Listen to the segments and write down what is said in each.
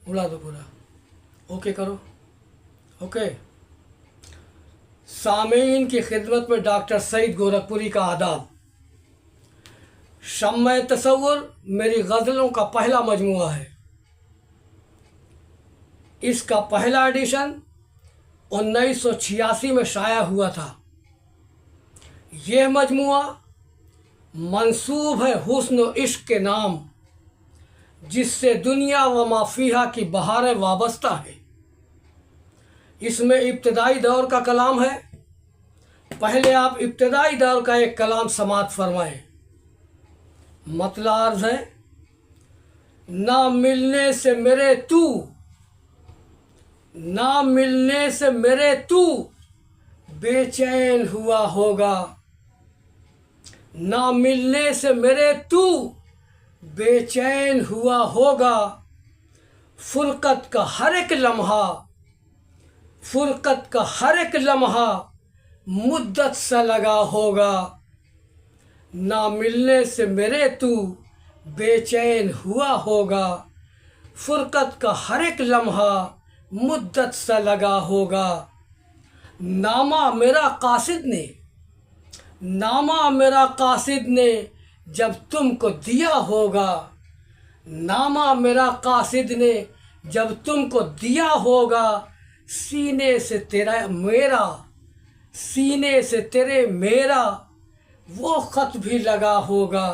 उड़ा दो पूरा। ओके करो। ओके। सामीन की खिदमत में डॉक्टर सईद गोरखपुरी का आदाब। शम्मे तसव्वुर मेरी गज़लों का पहला मजमूआ है। इसका पहला एडिशन 1986 में शाया हुआ था। यह मजमूआ मंसूब है हुस्न व इश्क के नाम, जिससे दुनिया व माफिया की बहारें वाबस्ता है। इसमें इब्तदाई दौर का कलाम है। पहले आप इब्तदाई दौर का एक कलाम समाअत फरमाएं। मतलब अर्ज़ है, ना मिलने से मेरे तू, ना मिलने से मेरे तू बेचैन हुआ होगा, ना मिलने से मेरे तू बेचैन हुआ होगा। फुरकत का हर एक लम्हा, फुरकत का हर एक लम्हा मुद्दत सा लगा होगा। ना मिलने से मेरे तू बेचैन हुआ होगा, फुरकत का हर एक लम्हा मुद्दत सा लगा होगा। नामा मेरा कासिद ने, नामा मेरा कासिद ने जब तुमको दिया होगा, नामा मेरा कासिद ने जब तुमको दिया होगा। सीने से तेरा मेरा, सीने से तेरे मेरा वो ख़त भी लगा होगा।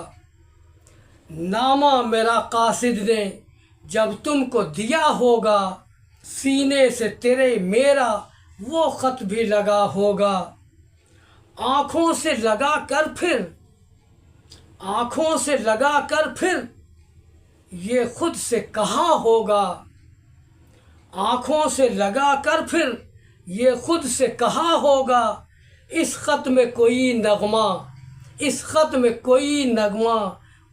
नामा मेरा कासिद ने जब तुमको दिया होगा, सीने से तेरे मेरा वो ख़त भी लगा होगा। आँखों से लगा कर फिर, आँखों से लगा कर फिर ये खुद से कहा होगा, आँखों से लगा कर फिर ये खुद से कहा होगा। इस ख़त में कोई नगमा, इस ख़त में कोई नगमा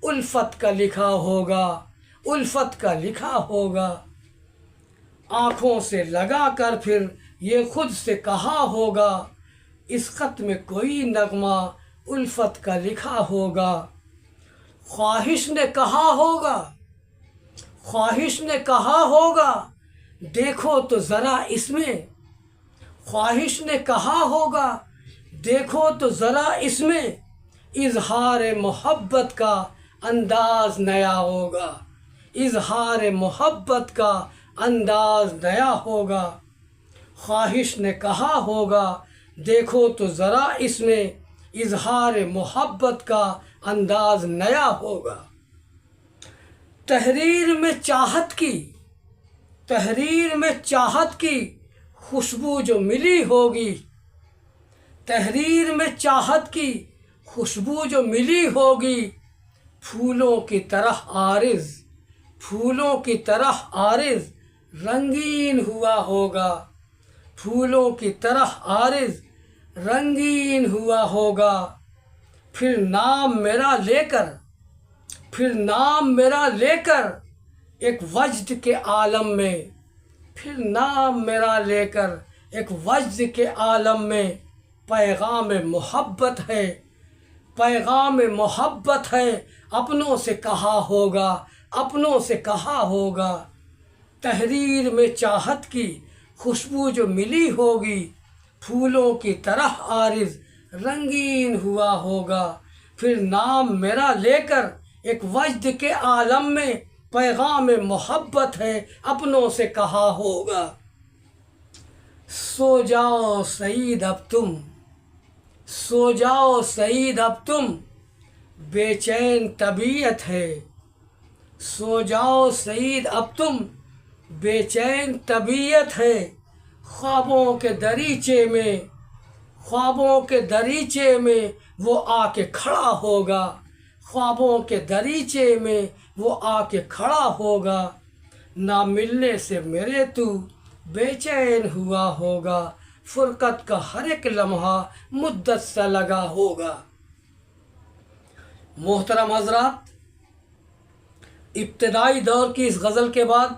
उल्फत का लिखा होगा, उल्फत का लिखा होगा। आँखों से लगा कर फिर ये खुद से कहा होगा, इस ख़त में कोई नगमा उल्फत का लिखा होगा। ख्वाहिश ने कहा होगा, ख्वाहिश ने कहा होगा, देखो तो ज़रा इसमें, ख्वाहिश ने कहा होगा, देखो तो ज़रा इसमें इज़हार मोहब्बत का अंदाज़ नया होगा, इज़हार मोहब्बत का अंदाज़ नया होगा। ख्वाहिश ने कहा होगा, देखो तो ज़रा इसमें इज़हार मोहब्बत का अंदाज़ नया होगा। तहरीर में चाहत की, तहरीर में चाहत की खुशबू जो मिली होगी, तहरीर में चाहत की खुशबू जो मिली होगी। फूलों की तरह आरिज़, फूलों की तरह आरिज़ रंगीन हुआ होगा, फूलों की तरह आरिज़ रंगीन हुआ होगा। फिर नाम मेरा लेकर, फिर नाम मेरा लेकर एक वजद के आलम में, फिर नाम मेरा लेकर एक वजद के आलम में पैगाम मोहब्बत है, पैगाम मोहब्बत है। अपनों से कहा होगा, अपनों से कहा होगा। तहरीर में चाहत की खुशबू जो मिली होगी, फूलों की तरह आरिज़ रंगीन हुआ होगा। फिर नाम मेरा लेकर एक वजद के आलम में पैगाम मोहब्बत है, अपनों से कहा होगा। सो जाओ सईद अब तुम, सो जाओ सईद अब तुम बेचैन तबीयत है, सो जाओ सईद अब तुम बेचैन तबीयत है। ख्वाबों के दरीचे में, ख्वाबों के दरीचे में वो आके खड़ा होगा, ख्वाबों के दरीचे में वो आके खड़ा होगा। ना मिलने से मेरे तू बेचैन हुआ होगा, फुरकत का हर एक लम्हा मुद्दत सा लगा होगा। मोहतरम हज़रात, इब्तदाई दौर की इस गज़ल के बाद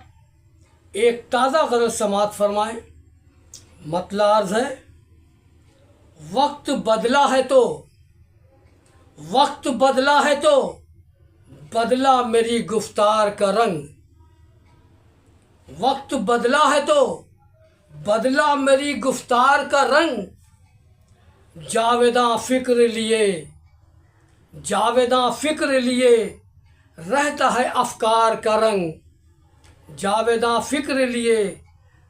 एक ताज़ा गज़ल समाअत फरमाएं। मतलब अर्ज़ है, वक्त बदला है तो, वक्त बदला है तो बदला मेरी गुफ्तार का रंग, वक्त बदला है तो बदला मेरी गुफ्तार का रंग, जावेदां फिक्र लिए, जावेदां फिक्र लिए रहता है अफकार का रंग, जावेदां फिक्र लिए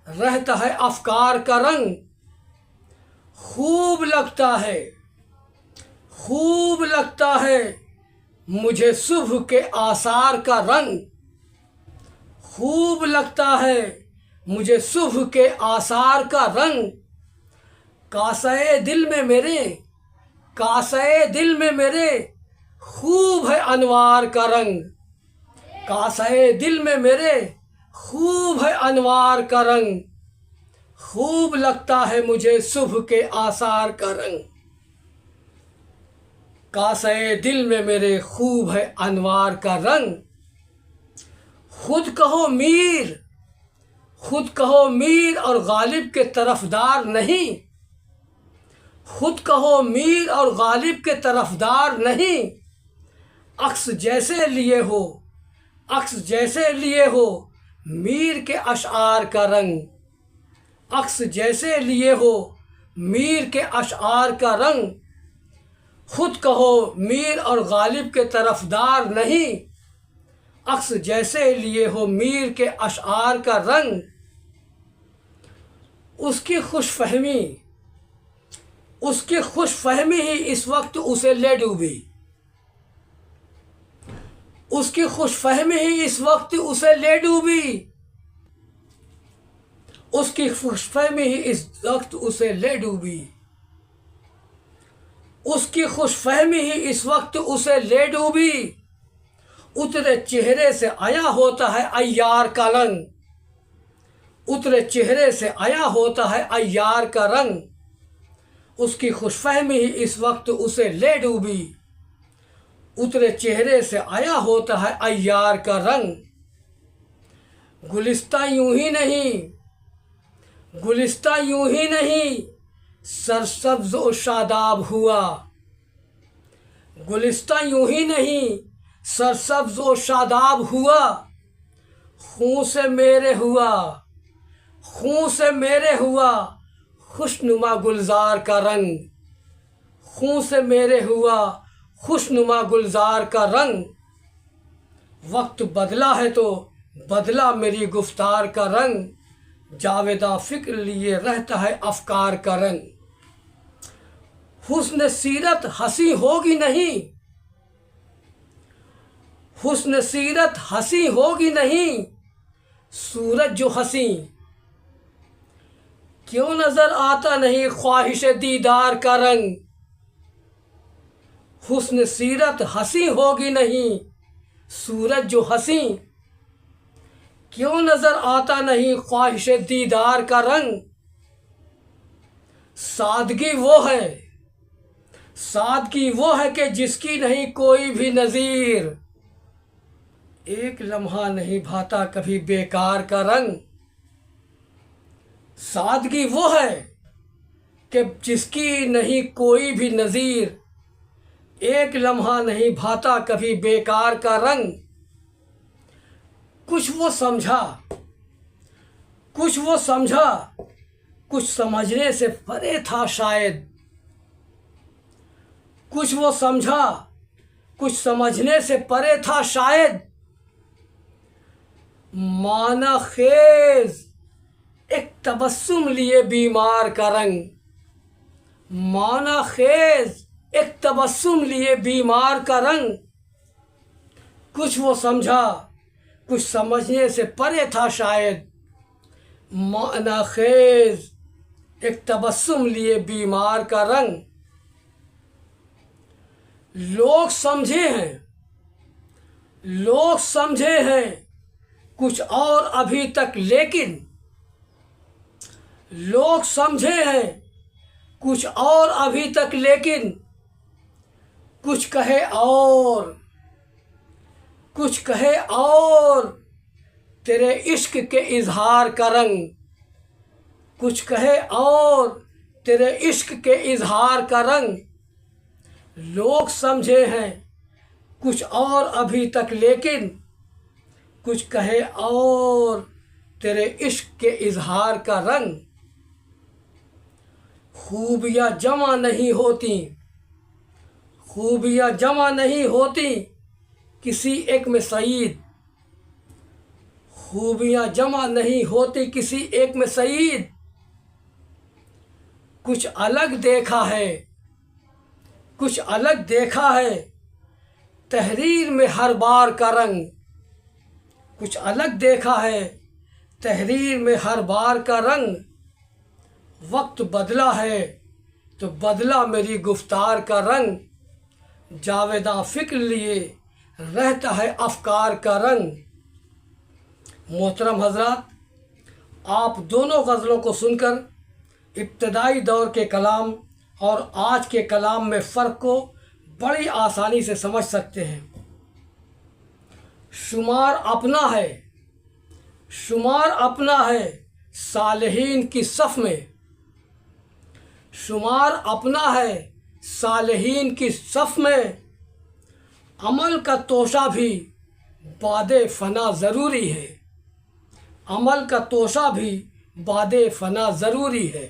रहता है अफकार का रंग। खूब लगता है, खूब लगता है मुझे सुबह के आसार का रंग, खूब लगता है मुझे सुबह के आसार का रंग। कासे दिल में मेरे, कासे दिल में मेरे खूब है अनवार का रंग, कासे दिल में मेरे खूब है अनवार का रंग। खूब लगता है मुझे सुबह के आसार का रंग, कासे दिल में मेरे खूब है अनवार का रंग। खुद कहो मीर, खुद कहो मीर और गालिब के तरफदार नहीं, खुद कहो मीर और गालिब के तरफदार नहीं। अक्स जैसे लिए हो, अक्स जैसे लिए हो मीर के अशआर का रंग, अक्स जैसे लिए हो मीर के अशआर का रंग। खुद कहो मीर और गालिब के तरफदार नहीं, अक्स जैसे लिए हो मीर के अशआर का रंग। उसकी खुशफहमी, उसकी खुशफहमी ही इस वक्त उसे ले डूबी, उसकी खुशफहमी ही इस वक्त उसे ले डूबी, उसकी खुशफहमी ही इस वक्त उसे ले डूबी, उसकी खुशफहमी ही इस वक्त उसे ले डूबी। उतरे चेहरे से आया होता है अय्यार का रंग, उतरे चेहरे से आया होता है अय्यार का रंग। उसकी खुशफहमी ही इस वक्त उसे ले डूबी, उतरे चेहरे से आया होता है अय्यार का रंग। गुलिस्ता यूं ही नहीं, गुलिस्ता यूं ही नहीं सरसब्ज और शादाब हुआ, गुलिस्ता यूं ही नहीं सरसब्ज और शादाब हुआ। खून से मेरे हुआ, खून से मेरे हुआ खुशनुमा गुलजार का रंग, खून से मेरे हुआ खुशनुमा गुलजार का रंग। वक्त बदला है तो बदला मेरी गुफ्तार का रंग, जावेदा फिक्र लिए रहता है अफकार का रंग। हुस्न सीरत हंसी होगी नहीं, हुस्न सीरत हंसी होगी नहीं सूरज जो हंसी, क्यों नजर आता नहीं ख्वाहिश दीदार का रंग। हुस्न सीरत हंसी होगी नहीं सूरज जो हंसी, क्यों नजर आता नहीं ख्वाहिश दीदार का रंग। सादगी वो है, सादगी वो है कि जिसकी नहीं कोई भी नज़ीर, एक लम्हा नहीं भाता कभी बेकार का रंग। सादगी वो है कि जिसकी नहीं कोई भी नज़ीर, एक लम्हा नहीं भाता कभी बेकार का रंग। कुछ वो समझा, कुछ वो समझा, कुछ समझने से परे था शायद, कुछ वो समझा, कुछ समझने से परे था शायद। माना खेज एक तबस्सुम लिए बीमार का रंग, माना खेज एक तबस्सुम लिए बीमार का रंग। कुछ वो समझा, कुछ समझने से परे था शायद। माना खेज एक तबस्सुम लिए बीमार का रंग। लोग समझे हैं, लोग समझे हैं कुछ और अभी तक, लेकिन लोग समझे हैं कुछ और अभी तक, लेकिन कुछ कहे और, कुछ कहे और तेरे इश्क के इजहार का रंग, कुछ कहे और तेरे इश्क के इजहार का रंग। लोग समझे हैं कुछ और अभी तक, लेकिन कुछ कहे और तेरे इश्क के इजहार का रंग। खूबियाँ जमा नहीं होती, खूबियाँ जमा नहीं होती किसी एक में सईद। खूबियाँ जमा नहीं होती किसी एक में सईद। कुछ अलग देखा है, कुछ अलग देखा है तहरीर में हर बार का रंग। कुछ अलग देखा है तहरीर में हर बार का रंग। वक्त बदला है तो बदला मेरी गुफ्तार का रंग। जावेदा फ़िक्र लिए रहता है अफकार का रंग। मोहतरम हजरात, आप दोनों गज़लों को सुनकर इब्तदाई दौर के कलाम और आज के कलाम में फ़र्क को बड़ी आसानी से समझ सकते हैं। शुमार अपना है, शुमार अपना है सालिहीन की सफ़ में। शुमार अपना है सालिहीन की सफ़ में। अमल का तोशा भी बादे फ़ना ज़रूरी है। अमल का तोशा भी बादे फ़ना ज़रूरी है।